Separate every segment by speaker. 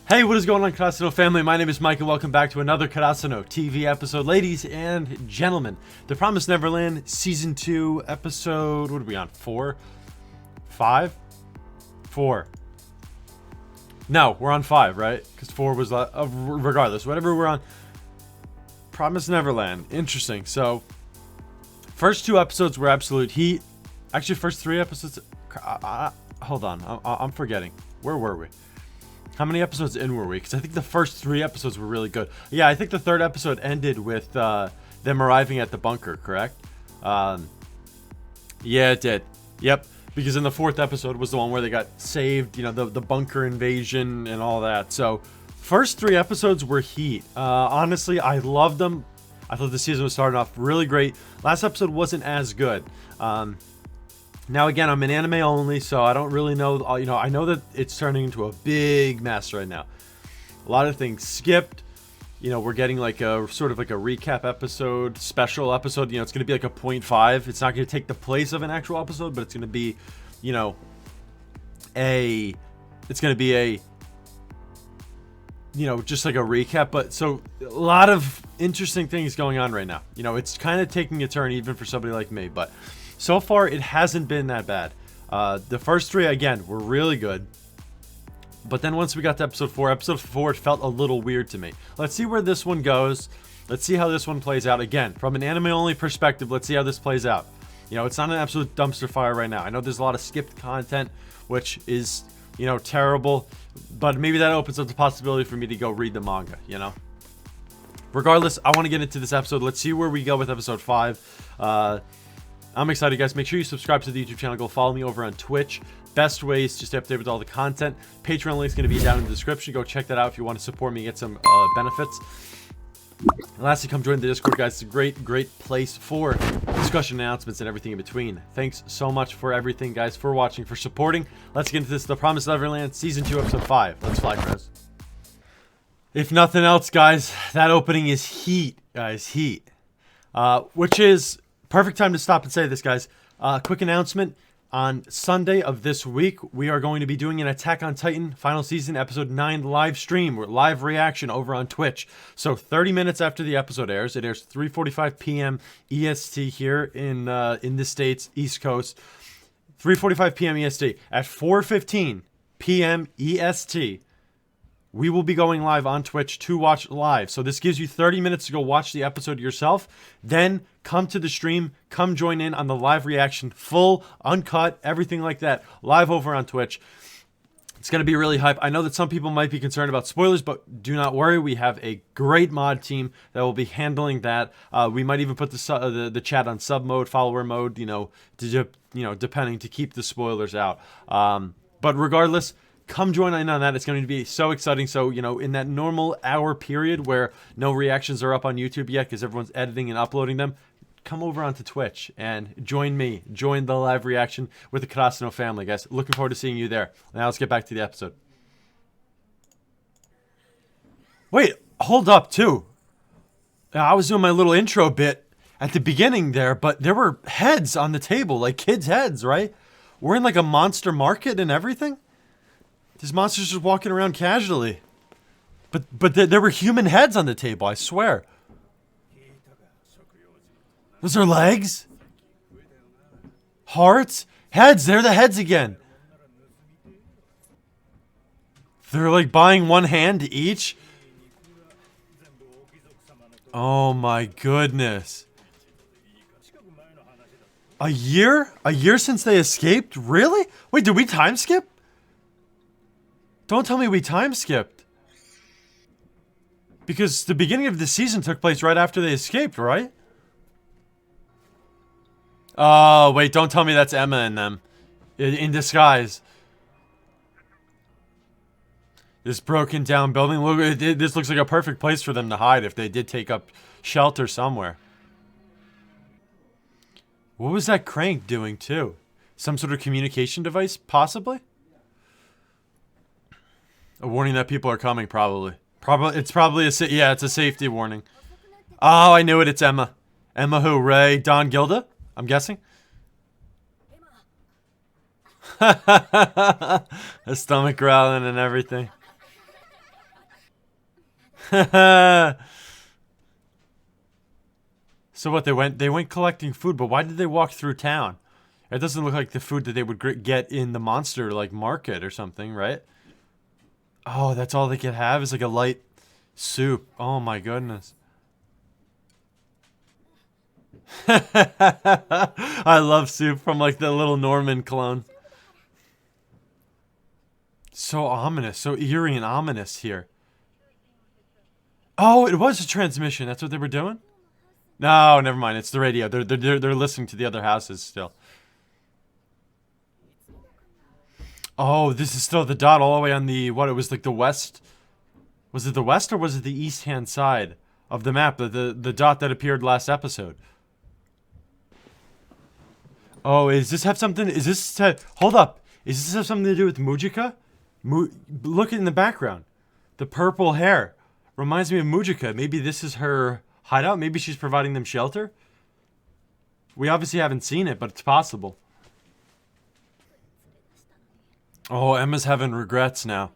Speaker 1: Hey, what is going on, Karasuno Family? My name is Mike, and welcome back to another Karasuno TV episode. Ladies and gentlemen, The Promised Neverland, Season 2, Episode... What are we on? 4? 5? 4. No, we're on 5, right? Because 4 was... regardless, whatever we're on. Promised Neverland. Interesting. So, first 2 episodes were absolute heat. Actually, first 3 episodes... hold on. I'm forgetting. Where were we? How many episodes in were we? Because I think the first 3 episodes were really good. Yeah, I think the 3rd episode ended with them arriving at the bunker, correct? Yeah, it did. Yep, because in the 4th episode was the one where they got saved, you know, the bunker invasion and all that. So, first 3 episodes were heat. Honestly, I loved them. I thought the season was starting off really great. Last episode wasn't as good. Now, again, I'm an anime only, so I don't really know, you know, I know that it's turning into a big mess right now. A lot of things skipped. You know, we're getting like a sort of like a recap episode, special episode. You know, it's going to be like a 0.5. It's not going to take the place of an actual episode, but it's going to be, you know, it's going to be a, you know, just like a recap. But so a lot of interesting things going on right now. You know, it's kind of taking a turn even for somebody like me, but so far, it hasn't been that bad. The first 3, again, were really good. But then once we got to episode 4, it felt a little weird to me. Let's see where this one goes. Let's see how this one plays out. Again, from an anime-only perspective, let's see how this plays out. You know, it's not an absolute dumpster fire right now. I know there's a lot of skipped content, which is, you know, terrible. But maybe that opens up the possibility for me to go read the manga, you know? Regardless, I want to get into this episode. Let's see where we go with episode 5. I'm excited, guys. Make sure you subscribe to the YouTube channel. Go follow me over on Twitch. Best ways to stay updated with all the content. Patreon link is going to be down in the description. Go check that out if you want to support me and get some benefits. And lastly, come join the Discord, guys. It's a great place for discussion, announcements, and everything in between. Thanks so much for everything, guys, for watching, for supporting. Let's get into this. The Promised Neverland, Season 2, Episode 5. Let's fly, Chris. If nothing else, guys, that opening is heat, guys. Heat. Which is... perfect time to stop and say this, guys. Quick announcement. On Sunday of this week, we are going to be doing an Attack on Titan Final Season Episode 9 live stream, or live reaction over on Twitch. So 30 minutes after the episode airs, it airs 3:45 p.m. EST here in the States, East Coast. 3:45 p.m. EST. At 4:15 p.m. EST, we will be going live on Twitch to watch live. So this gives you 30 minutes to go watch the episode yourself. Then come to the stream. Come join in on the live reaction. Full, uncut, everything like that. Live over on Twitch. It's going to be really hype. I know that some people might be concerned about spoilers, but do not worry. We have a great mod team that will be handling that. We might even put the chat on sub mode, follower mode, you know, depending, to keep the spoilers out. But regardless, come join in on that. It's going to be so exciting. So, you know, in that normal hour period where no reactions are up on YouTube yet because everyone's editing and uploading them, come over onto Twitch and join me. Join the live reaction with the Karasuno family, guys. Looking forward to seeing you there. Now let's get back to the episode. Wait, hold up, too. I was doing my little intro bit at the beginning there, but there were heads on the table, like kids' heads, right? We're in like a monster market and everything. These monsters just walking around casually. But there were human heads on the table, I swear. Those are legs? Hearts? Heads, they're the heads again. They're like buying one hand each. Oh my goodness. A year? A year since they escaped? Really? Wait, did we time skip? Don't tell me we time skipped. Because the beginning of the season took place right after they escaped, right? Oh, wait, don't tell me that's Emma and them. In disguise. This broken down building. Look, this looks like a perfect place for them to hide if they did take up shelter somewhere. What was that crank doing, too? Some sort of communication device, possibly? A warning that people are coming, probably. It's probably yeah, it's a safety warning. Oh, I knew it. It's Emma. Emma who? Ray? Don Gilda? I'm guessing. The stomach growling and everything. So what, they went collecting food, but why did they walk through town? It doesn't look like the food that they would get in the monster like market or something, right? Oh, that's all they could have is like a light soup. Oh my goodness. I love soup from like the little Norman clone. So ominous, so eerie and ominous here. Oh, it was a transmission. That's what they were doing? No, never mind. It's the radio. They're listening to the other houses still. Oh, this is still the dot all the way on the what? It was like the west. Was it the west or was it the east hand side of the map? The dot that appeared last episode. Oh, is this have something? Is this hold up? Is this have something to do with Mujika? Look in the background. The purple hair reminds me of Mujika. Maybe this is her hideout. Maybe she's providing them shelter. We obviously haven't seen it, but it's possible. Oh, Emma's having regrets now.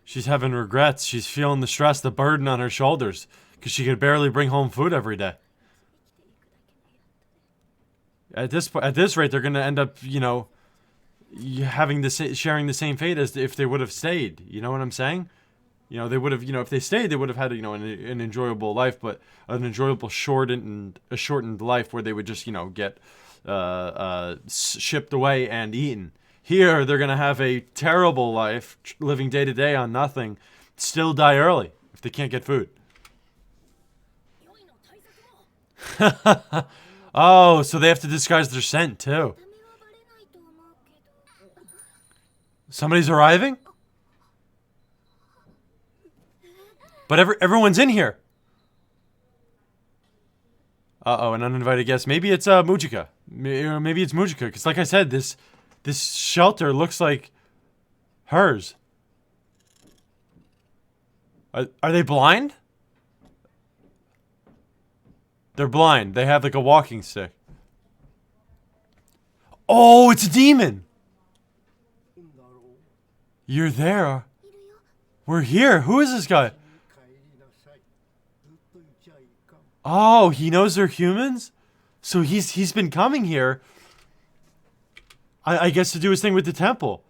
Speaker 1: She's having regrets. She's feeling the stress, the burden on her shoulders, because she could barely bring home food every day. At this rate, they're gonna end up, having sharing the same fate as if they would have stayed. You know what I'm saying? They would have, if they stayed, they would have had, an enjoyable life, but an enjoyable shortened life where they would just, get shipped away and eaten. Here, they're going to have a terrible life, living day to day on nothing, still die early if they can't get food. Oh, so they have to disguise their scent, too. Somebody's arriving? But everyone's in here. Uh-oh, an uninvited guest. Maybe it's Mujika. Maybe it's Mujika, because like I said, this shelter looks like hers. Are they blind? They're blind. They have like a walking stick. Oh, it's a demon. You're there. We're here. Who is this guy? Oh, he knows they're humans? So he's been coming here, I guess, to do his thing with the temple.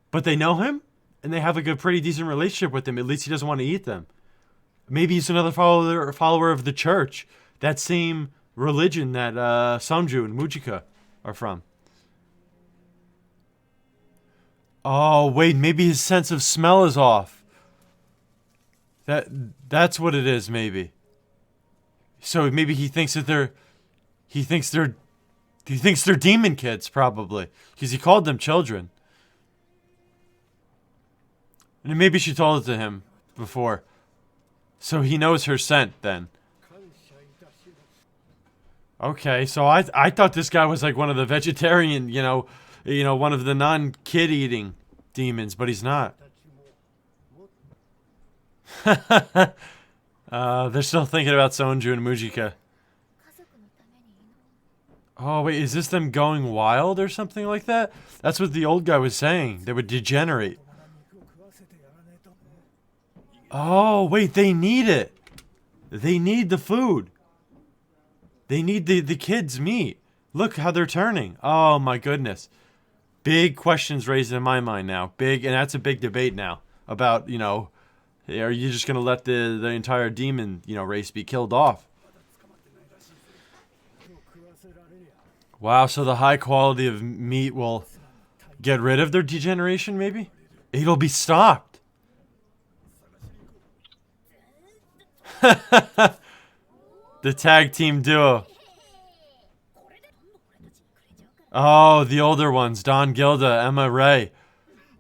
Speaker 1: But they know him? And they have like a pretty decent relationship with him. At least he doesn't want to eat them. Maybe he's another follower of the church. That same religion that Sonju and Mujika are from. Oh, wait, maybe his sense of smell is off. That's what it is, maybe. So maybe he thinks that they're demon kids, probably, because he called them children. And maybe she told it to him before. So he knows her scent then. Okay, so I thought this guy was like one of the vegetarian, one of the non-kid eating demons, but he's not. They're still thinking about Sonju and Mujika. Oh, wait, is this them going wild or something like that? That's what the old guy was saying. They would degenerate. Oh, wait, they need it. They need the food. They need the kids' meat. Look how they're turning. Oh, my goodness. Big questions raised in my mind now. Big, and that's a big debate now about, are you just going to let the entire demon, race be killed off? Wow, so the high quality of meat will get rid of their degeneration, maybe? It'll be stopped. The tag team duo. Oh, the older ones. Don Gilda, Emma Ray.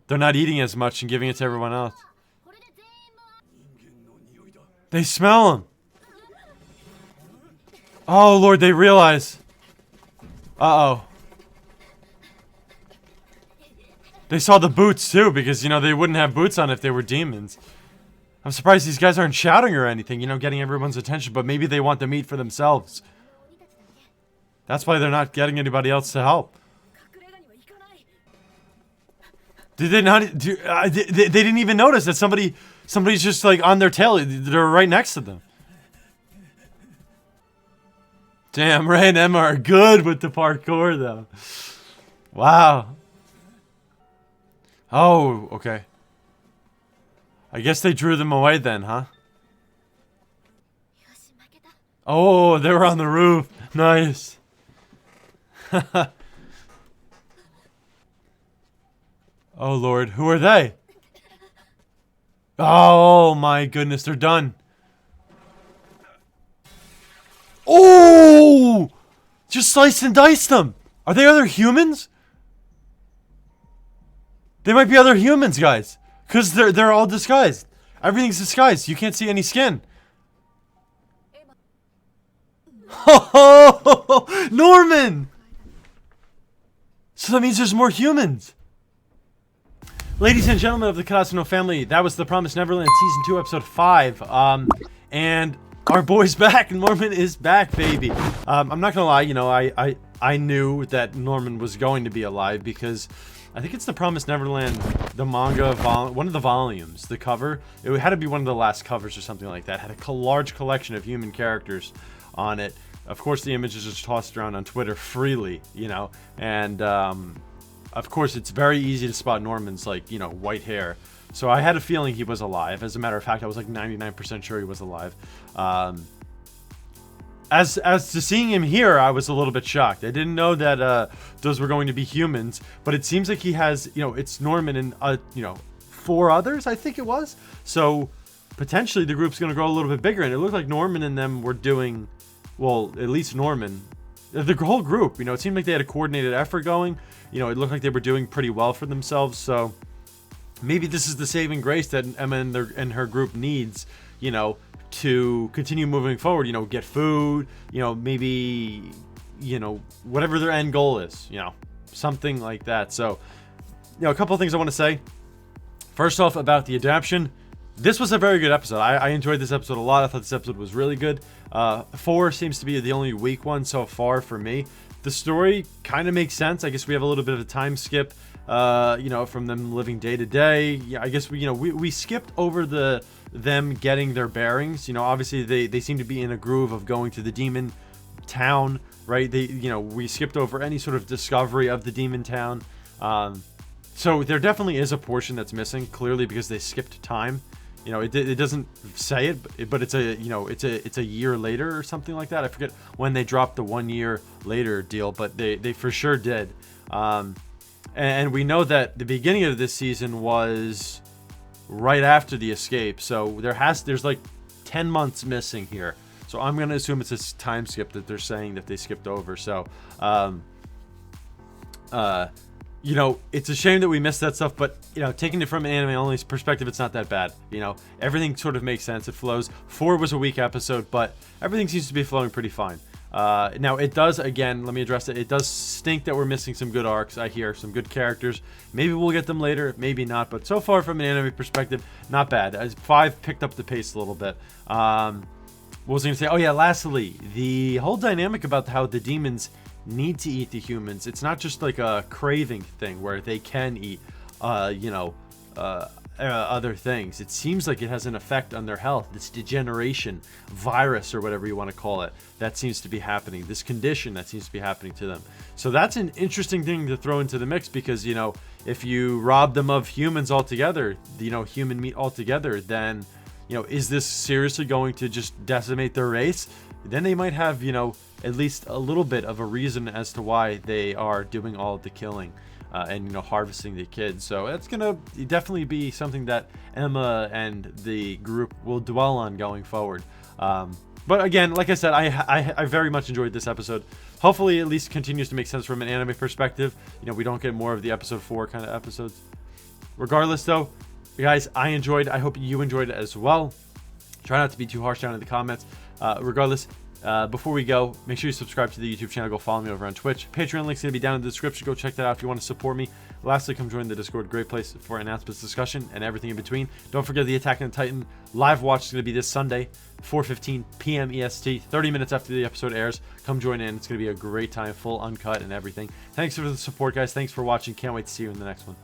Speaker 1: They're not eating as much and giving it to everyone else. They smell him. Oh, Lord, they realize. Uh-oh. They saw the boots, too, because, they wouldn't have boots on if they were demons. I'm surprised these guys aren't shouting or anything, getting everyone's attention, but maybe they want the meat for themselves. That's why they're not getting anybody else to help. Did they not? They didn't even notice that somebody's just like on their tail. They're right next to them. Damn, Ray and Emma are good with the parkour, though. Wow. Oh, okay. I guess they drew them away then, huh? Oh, they were on the roof. Nice. Oh, Lord. Who are they? Oh, my goodness. They're done. Oh! Just slice and dice them. Are they other humans? They might be other humans, guys. Because they're all disguised. Everything's disguised. You can't see any skin. Oh, Norman! So that means there's more humans. Ladies and gentlemen of the Karasuno family, that was the Promised Neverland Season 2, Episode 5. And our boy's back. Norman is back, baby. I'm not gonna lie, you know, I knew that Norman was going to be alive because I think it's the Promised Neverland, the manga, one of the volumes, the cover. It had to be one of the last covers or something like that. It had a large collection of human characters on it. Of course, the images are tossed around on Twitter freely, you know, and of course, it's very easy to spot Norman's, like, you know, white hair. So I had a feeling he was alive. As a matter of fact, I was like 99% sure he was alive. As to seeing him here, I was a little bit shocked. I didn't know that those were going to be humans, but it seems like he has, you know, it's Norman and, you know, 4 others, I think it was. So potentially the group's going to grow a little bit bigger, and it looked like Norman and them were doing, well, at least Norman, the whole group, you know, it seemed like they had a coordinated effort going. You know, it looked like they were doing pretty well for themselves, so maybe this is the saving grace that Emma and her group needs, you know, to continue moving forward, you know, get food, you know, maybe, you know, whatever their end goal is, you know, something like that. So, you know, a couple of things I want to say. First off, about the adaptation, this was a very good episode. I enjoyed this episode a lot. I thought this episode was really good. 4 seems to be the only weak one so far for me. The story kind of makes sense. I guess we have a little bit of a time skip, you know, from them living day to day. Yeah, I guess we skipped over them getting their bearings. You know, obviously they seem to be in a groove of going to the demon town, right? We skipped over any sort of discovery of the demon town. So there definitely is a portion that's missing, clearly, because they skipped time. You know, it doesn't say it, but it's a, you know, it's a year later or something like that. I forget when they dropped the 1 year later deal, but they for sure did. And we know that the beginning of this season was right after the escape, so there's like 10 months missing here. So I'm gonna assume it's a time skip that they're saying that they skipped over. So you know, it's a shame that we missed that stuff, but, you know, taking it from an anime only perspective, it's not that bad. You know, everything sort of makes sense. It flows. 4 was a weak episode, but everything seems to be flowing pretty fine. Now, it does, again, let me address it. It does stink that we're missing some good arcs. I hear some good characters. Maybe we'll get them later, maybe not. But so far, from an anime perspective, not bad. 5 picked up the pace a little bit. What was I going to say? Oh, yeah, lastly, the whole dynamic about how the demons need to eat the humans. It's not just like a craving thing where they can eat, you know, other things. It seems like it has an effect on their health. This degeneration virus, or whatever you want to call it, that seems to be happening. This condition that seems to be happening to them. So that's an interesting thing to throw into the mix, because, you know, if you rob them of humans altogether, you know, human meat altogether, then, you know, is this seriously going to just decimate their race? Then they might have, you know, at least a little bit of a reason as to why they are doing all of the killing and, you know, harvesting the kids. So it's gonna definitely be something that Emma and the group will dwell on going forward. But again, like I said, I very much enjoyed this episode. Hopefully it at least continues to make sense from an anime perspective. You know, we don't get more of the episode 4 kind of episodes. Regardless, though, guys, I enjoyed. I hope you enjoyed it as well. Try not to be too harsh down in the comments. Regardless, before we go, make sure you subscribe to the YouTube channel. Go follow me over on Twitch. Patreon link's going to be down in the description. Go check that out if you want to support me. Lastly, come join the Discord. Great place for announcements, discussion, and everything in between. Don't forget the Attack on Titan live watch is going to be this Sunday, 4:15 p.m. EST, 30 minutes after the episode airs. Come join in. It's going to be a great time, full uncut and everything. Thanks for the support, guys. Thanks for watching. Can't wait to see you in the next one.